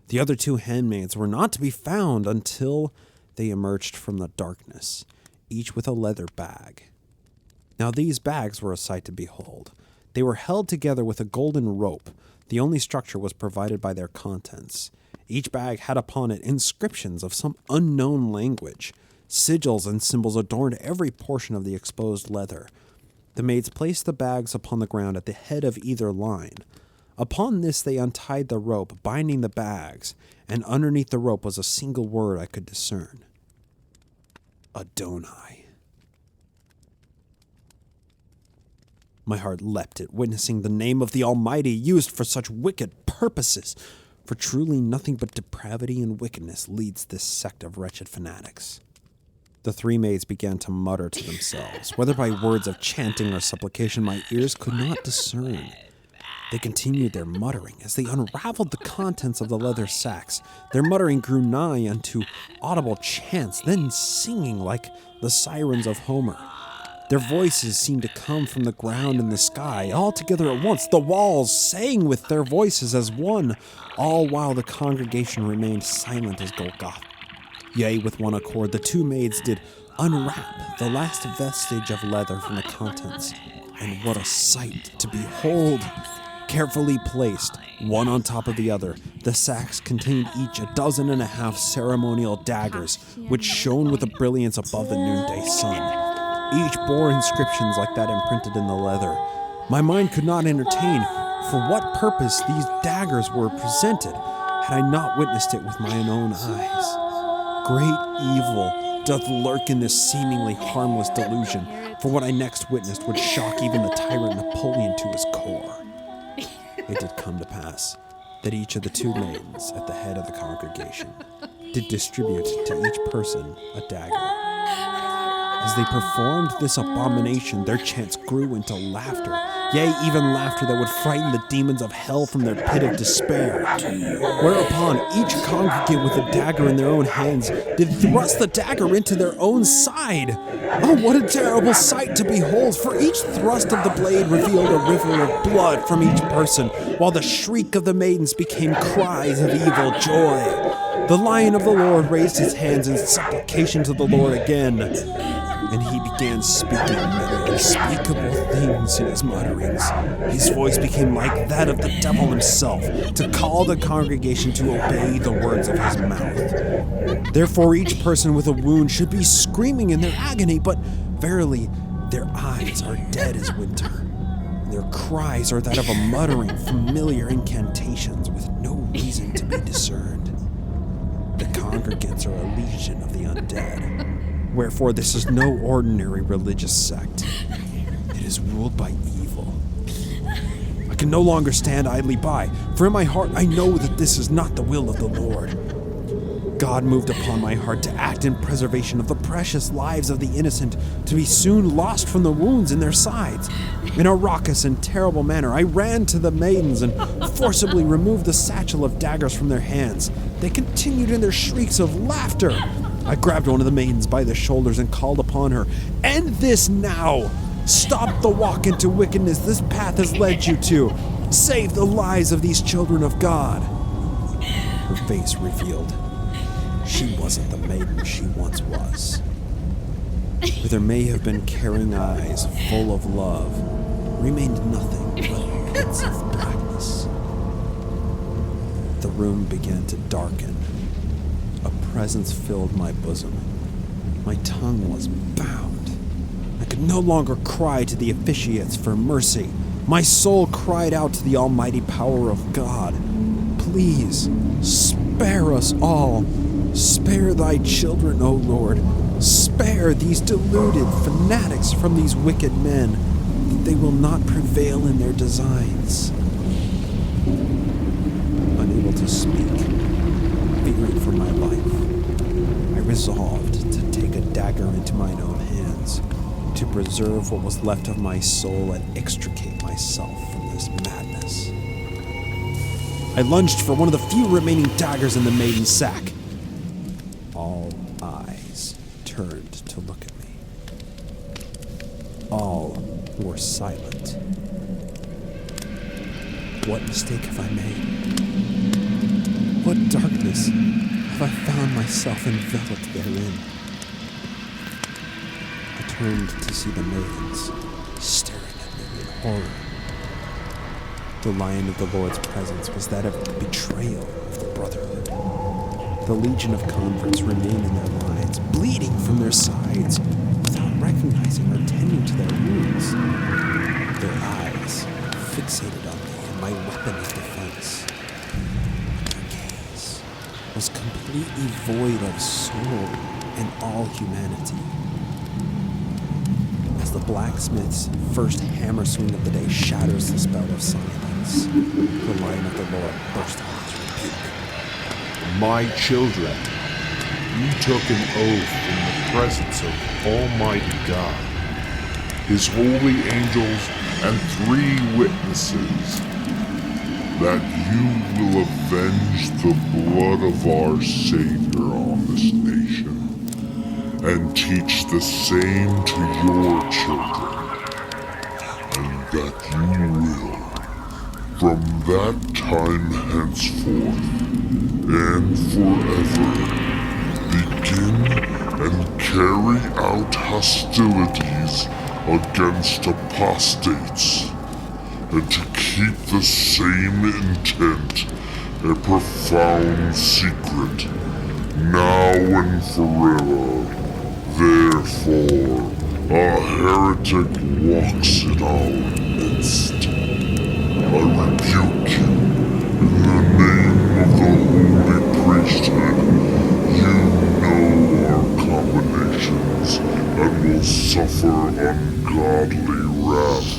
The other two handmaids were not to be found until they emerged from the darkness, each with a leather bag. Now these bags were a sight to behold. They were held together with a golden rope. The only structure was provided by their contents. Each bag had upon it inscriptions of some unknown language. Sigils and symbols adorned every portion of the exposed leather. The maids placed the bags upon the ground at the head of either line. Upon this they untied the rope, binding the bags, and underneath the rope was a single word I could discern. Adonai. My heart leapt at witnessing the name of the Almighty used for such wicked purposes, for truly nothing but depravity and wickedness leads this sect of wretched fanatics. The three maids began to mutter to themselves, whether by words of chanting or supplication my ears could not discern. They continued their muttering as they unraveled the contents of the leather sacks. Their muttering grew nigh unto audible chants, then singing like the sirens of Homer. Their voices seemed to come from the ground and the sky, all together at once. The walls sang with their voices as one, all while the congregation remained silent as Golgotha. Yea, with one accord, the two maids did unwrap the last vestige of leather from the contents. And what a sight to behold! Carefully placed, one on top of the other, the sacks contained each 12 ceremonial daggers, which shone with a brilliance above the noonday sun. Each bore inscriptions like that imprinted in the leather. My mind could not entertain for what purpose these daggers were presented, had I not witnessed it with mine own eyes. Great evil doth lurk in this seemingly harmless delusion, for what I next witnessed would shock even the tyrant Napoleon to his core. It did come to pass that each of the two maidens at the head of the congregation did distribute to each person a dagger. As they performed this abomination, their chants grew into laughter, yea, even laughter that would frighten the demons of hell from their pit of despair. Whereupon each congregant with a dagger in their own hands did thrust the dagger into their own side. Oh, what a terrible sight to behold, for each thrust of the blade revealed a river of blood from each person, while the shriek of the maidens became cries of evil joy. The Lion of the Lord raised his hands in supplication to the Lord again, and he began speaking many unspeakable things in his mutterings. His voice became like that of the devil himself, to call the congregation to obey the words of his mouth. Therefore each person with a wound should be screaming in their agony, but verily their eyes are dead as winter, and their cries are that of a muttering familiar incantations with no reason to be discerned. The congregants are a legion of the undead. Wherefore this is no ordinary religious sect. It is ruled by evil. I can no longer stand idly by, for in my heart I know that this is not the will of the Lord. God moved upon my heart to act in preservation of the precious lives of the innocent, to be soon lost from the wounds in their sides. In a raucous and terrible manner, I ran to the maidens and forcibly removed the satchel of daggers from their hands. They continued in their shrieks of laughter. I grabbed one of the maidens by the shoulders and called upon her, "End this now! Stop the walk into wickedness this path has led you to. Save the lives of these children of God." Her face revealed she wasn't the maiden she once was. Where there may have been caring eyes full of love, remained nothing but pits of blackness. The room began to darken. A presence filled my bosom. My tongue was bound. I could no longer cry to the officiates for mercy. My soul cried out to the almighty power of God. Please, spare us all. Spare thy children, O Lord. Spare these deluded fanatics from these wicked men, that they will not prevail in their designs. Unable to speak, fearing for my life, I resolved to take a dagger into mine own hands, to preserve what was left of my soul and extricate myself from this madness. I lunged for one of the few remaining daggers in the maiden's sack. All eyes turned to look at me. All were silent. What mistake have I made? What darkness have I found myself enveloped therein? I turned to see the maidens staring at me in horror. The lion of the Lord's presence was that of the betrayal of the brotherhood. The legion of converts remained in their lines, bleeding from their sides, without recognizing or tending to their wounds. Their eyes fixated on me and my weapon of defense. Their gaze was completely void of soul and all humanity. As the blacksmith's first hammer swing of the day shatters the spell of silence, the lion of the Lord burst out into rebuke. My children, you took an oath in the presence of Almighty God, His holy angels, and 3 witnesses, that you will avenge the blood of our Savior on this nation, and teach the same to your children, and that you will, from that time henceforth, and forever, begin and carry out hostilities against apostates, and to keep the same intent a profound secret, now and forever. Therefore, a heretic walks in our midst. I rebuke you in the name of the holy priesthood. You know our combinations and will suffer ungodly wrath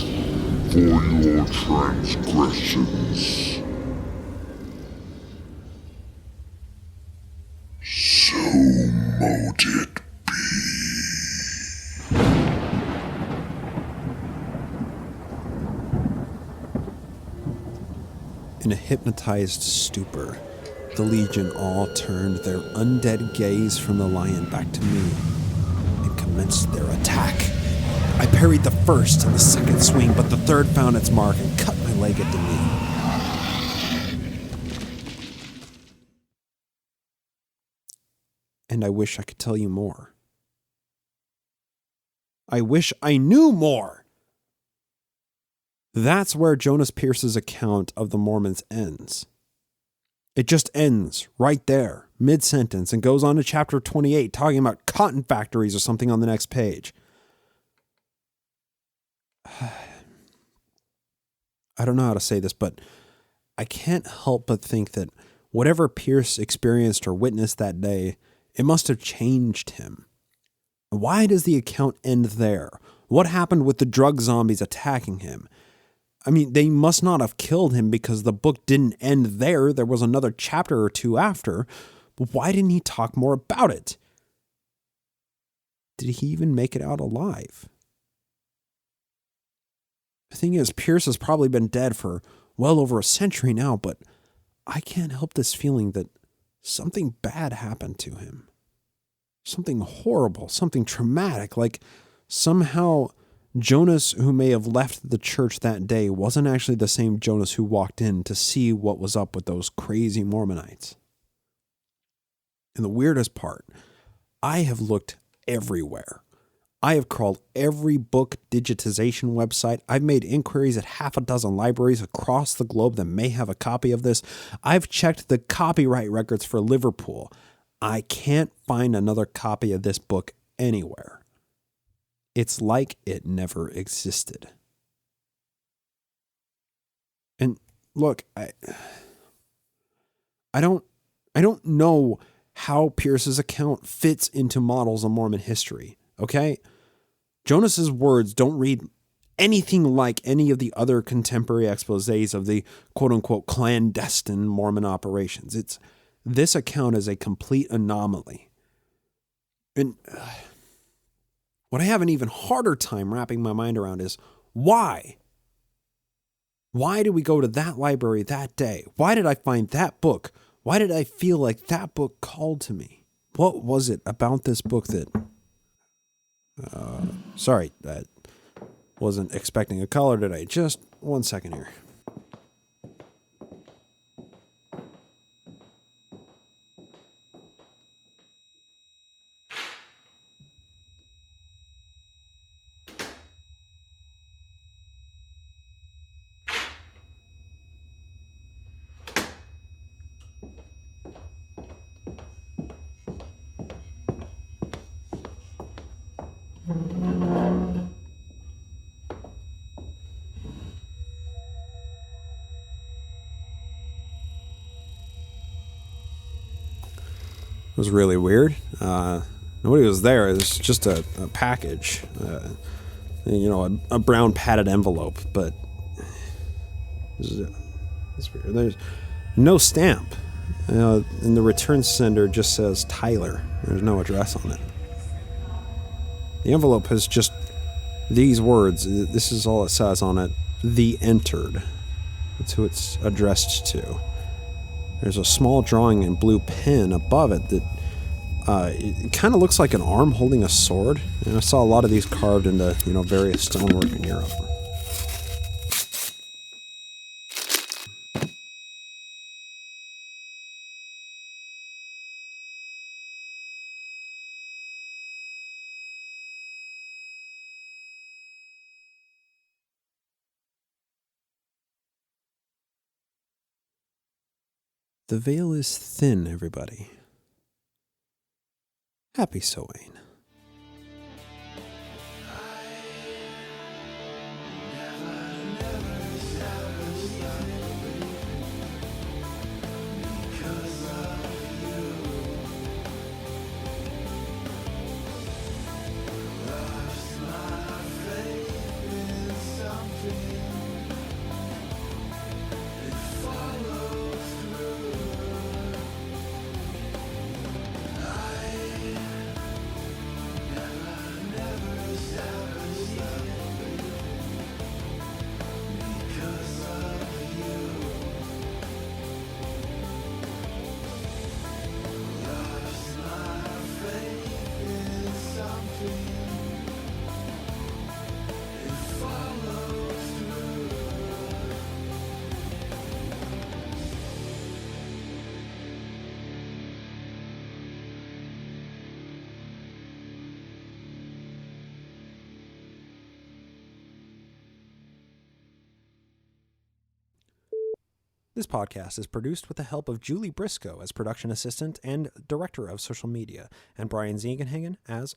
for your transgressions. So mote it be. In a hypnotized stupor, the Legion all turned their undead gaze from the lion back to me and commenced their attack. I parried the first and the second swing, but the third found its mark and cut my leg at the knee. And I wish I could tell you more. I wish I knew more. That's where Jonas Pierce's account of the Mormons ends. It just ends right there, mid-sentence, and goes on to chapter 28, talking about cotton factories or something on the next page. I don't know how to say this, but I can't help but think that whatever Pierce experienced or witnessed that day, it must have changed him. Why does the account end there? What happened with the drug zombies attacking him? I mean, they must not have killed him because the book didn't end there. There was another chapter or two after. But why didn't he talk more about it? Did he even make it out alive? The thing is, Pierce has probably been dead for well over a century now, but I can't help this feeling that something bad happened to him. Something horrible, something traumatic, like somehow Jonas, who may have left the church that day, wasn't actually the same Jonas who walked in to see what was up with those crazy Mormonites. And the weirdest part, I have looked everywhere. I have crawled every book digitization website. I've made inquiries at half a dozen libraries across the globe that may have a copy of this. I've checked the copyright records for Liverpool. I can't find another copy of this book anywhere. It's like it never existed. And look, I don't know how Pierce's account fits into models of Mormon history, okay? Jonas's words don't read anything like any of the other contemporary exposés of the quote-unquote clandestine Mormon operations. This account is a complete anomaly. And what I have an even harder time wrapping my mind around is why? Why did we go to that library that day? Why did I find that book? Why did I feel like that book called to me? What was it about this book that... sorry, I wasn't expecting a caller today. Just 1 second here. It was really weird. Nobody was there. It was just a package, a brown padded envelope, but it's weird. There's no stamp. And the return sender just says Tyler. There's no address on it. The envelope has just these words. This is all it says on it. The entered. That's who it's addressed to. There's a small drawing in blue pen above it that it kind of looks like an arm holding a sword. And I saw a lot of these carved into various stonework in Europe. The veil is thin, everybody. Happy sewing. This podcast is produced with the help of Julie Briscoe as production assistant and director of social media, and Brian Ziegenhagen as